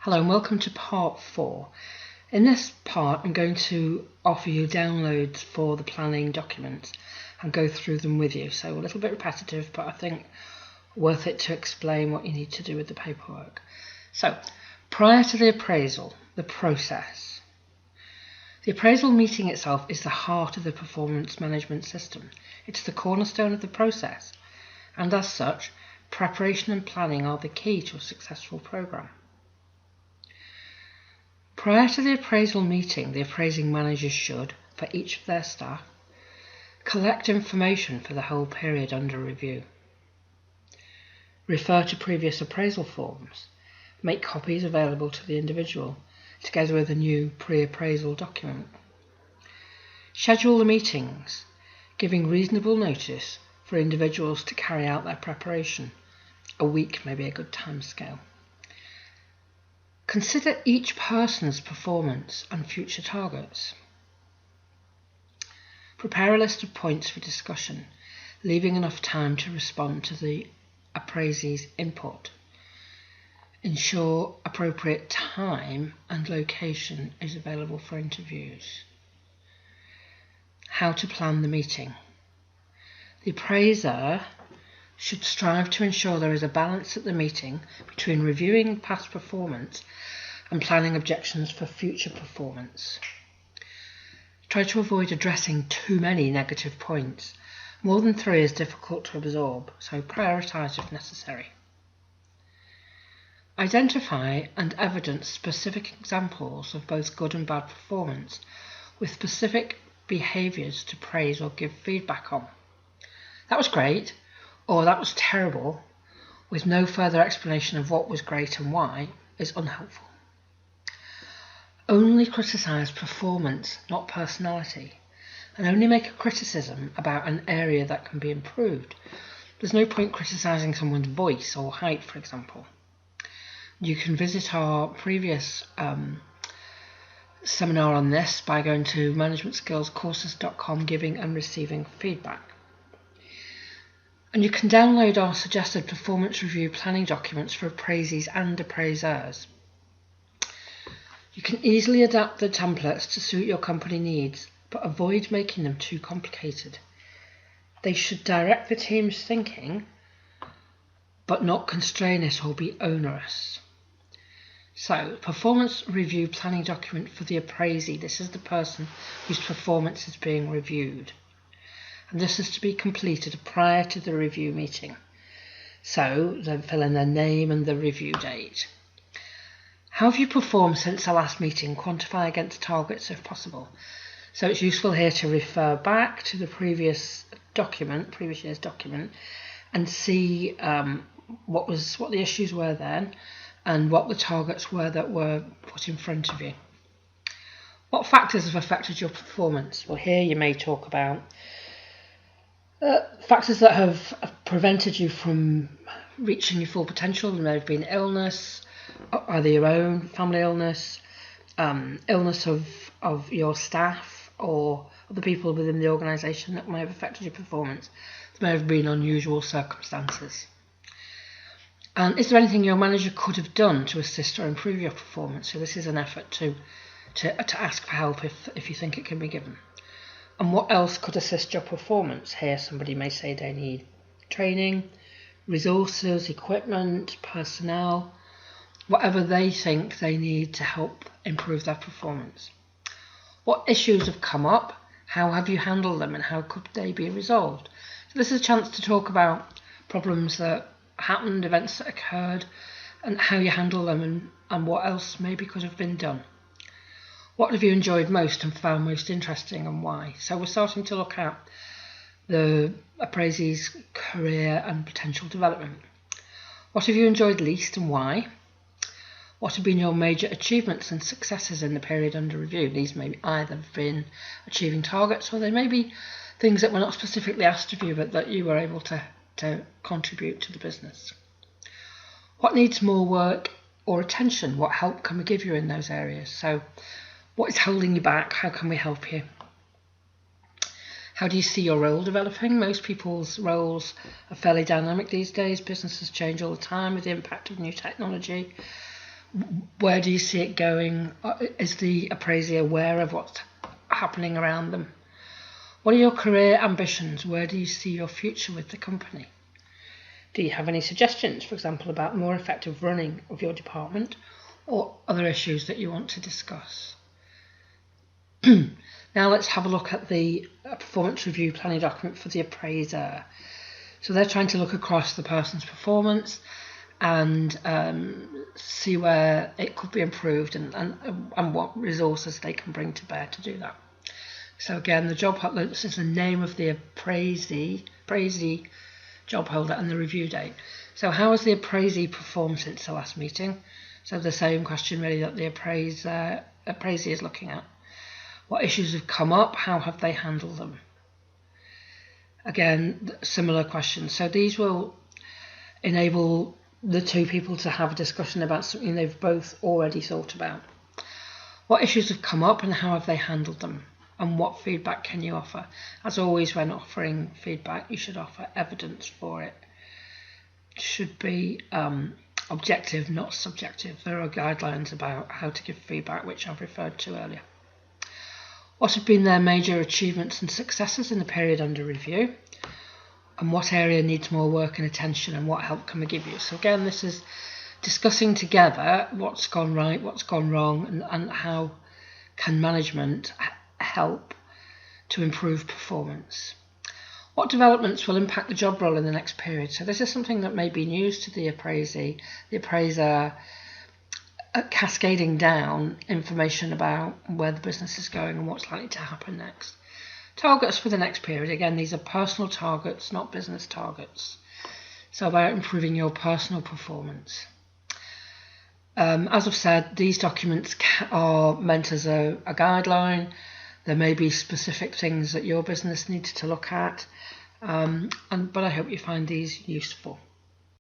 Hello and welcome to part 4. In this part I'm going to offer you downloads for the planning documents and go through them with you. So a little bit repetitive, but I think worth it to explain what you need to do with the paperwork. So prior to the appraisal, the process. The appraisal meeting itself is the heart of the performance management system. It's the cornerstone of the process, and as such, preparation and planning are the key to a successful programme. Prior to the appraisal meeting, the appraising managers should, for each of their staff, collect information for the whole period under review. Refer to previous appraisal forms. Make copies available to the individual, together with a new pre-appraisal document. Schedule the meetings, giving reasonable notice for individuals to carry out their preparation. A week may be a good time scale. Consider each person's performance and future targets. Prepare a list of points for discussion, leaving enough time to respond to the appraisee's input. Ensure appropriate time and location is available for interviews. How to plan the meeting. The appraiser should strive to ensure there is a balance at the meeting between reviewing past performance and planning objections for future performance. Try to avoid addressing too many negative points. More than 3 is difficult to absorb, so prioritise if necessary. Identify and evidence specific examples of both good and bad performance, with specific behaviours to praise or give feedback on. That was great, or that was terrible, with no further explanation of what was great and why, is unhelpful. Only criticise performance, not personality, and only make a criticism about an area that can be improved. There's no point criticising someone's voice or height, for example. You can visit our previous seminar on this by going to managementskillscourses.com, giving and receiving feedback. And you can download our suggested performance review planning documents for appraisees and appraisers. You can easily adapt the templates to suit your company needs, but avoid making them too complicated. They should direct the team's thinking, but not constrain it or be onerous. So, performance review planning document for the appraisee. This is the person whose performance is being reviewed. And this is to be completed prior to the review meeting. So they fill in their name and the review date. How have you performed since the last meeting? Quantify against targets if possible. So it's useful here to refer back to the previous year's document, and see what the issues were then and what the targets were that were put in front of you. What factors have affected your performance? Well, here you may talk about factors that have prevented you from reaching your full potential. There may have been illness, either your own family illness, illness of your staff or other people within the organisation that may have affected your performance. There may have been unusual circumstances. And is there anything your manager could have done to assist or improve your performance? So this is an effort to ask for help if you think it can be given. And what else could assist your performance? Here somebody may say they need training, resources, equipment, personnel, whatever they think they need to help improve their performance. What issues have come up? How have you handled them and how could they be resolved? So this is a chance to talk about problems that happened, events that occurred, and how you handle them and what else maybe could have been done. What have you enjoyed most and found most interesting and why? So we're starting to look at the appraisee's career and potential development. What have you enjoyed least and why? What have been your major achievements and successes in the period under review? These may either have been achieving targets, or they may be things that were not specifically asked of you but that you were able to contribute to the business. What needs more work or attention? What help can we give you in those areas? So what is holding you back? How can we help you? How do you see your role developing? Most people's roles are fairly dynamic these days. Businesses change all the time with the impact of new technology. Where do you see it going? Is the appraisee aware of what's happening around them? What are your career ambitions? Where do you see your future with the company? Do you have any suggestions, for example, about more effective running of your department or other issues that you want to discuss? Now let's have a look at the performance review planning document for the appraiser. So they're trying to look across the person's performance and see where it could be improved and what resources they can bring to bear to do that. So again, the job holder, this is the name of the appraisee job holder and the review date. So how has the appraisee performed since the last meeting? So the same question really that the appraisee is looking at. What issues have come up? How have they handled them? Again, similar questions. So these will enable the two people to have a discussion about something they've both already thought about. What issues have come up and how have they handled them? And what feedback can you offer? As always, when offering feedback, you should offer evidence for it. It should be objective, not subjective. There are guidelines about how to give feedback, which I've referred to earlier. What have been their major achievements and successes in the period under review? And what area needs more work and attention, and what help can we give you? So again, this is discussing together what's gone right, what's gone wrong, and how can management help to improve performance. What developments will impact the job role in the next period? So this is something that may be news to the appraisee, the appraiser, cascading down information about where the business is going and what's likely to happen next. Targets for the next period. Again, these are personal targets, not business targets. So about improving your personal performance. As I've said, these documents are meant as a guideline. There may be specific things that your business needs to look at, but I hope you find these useful.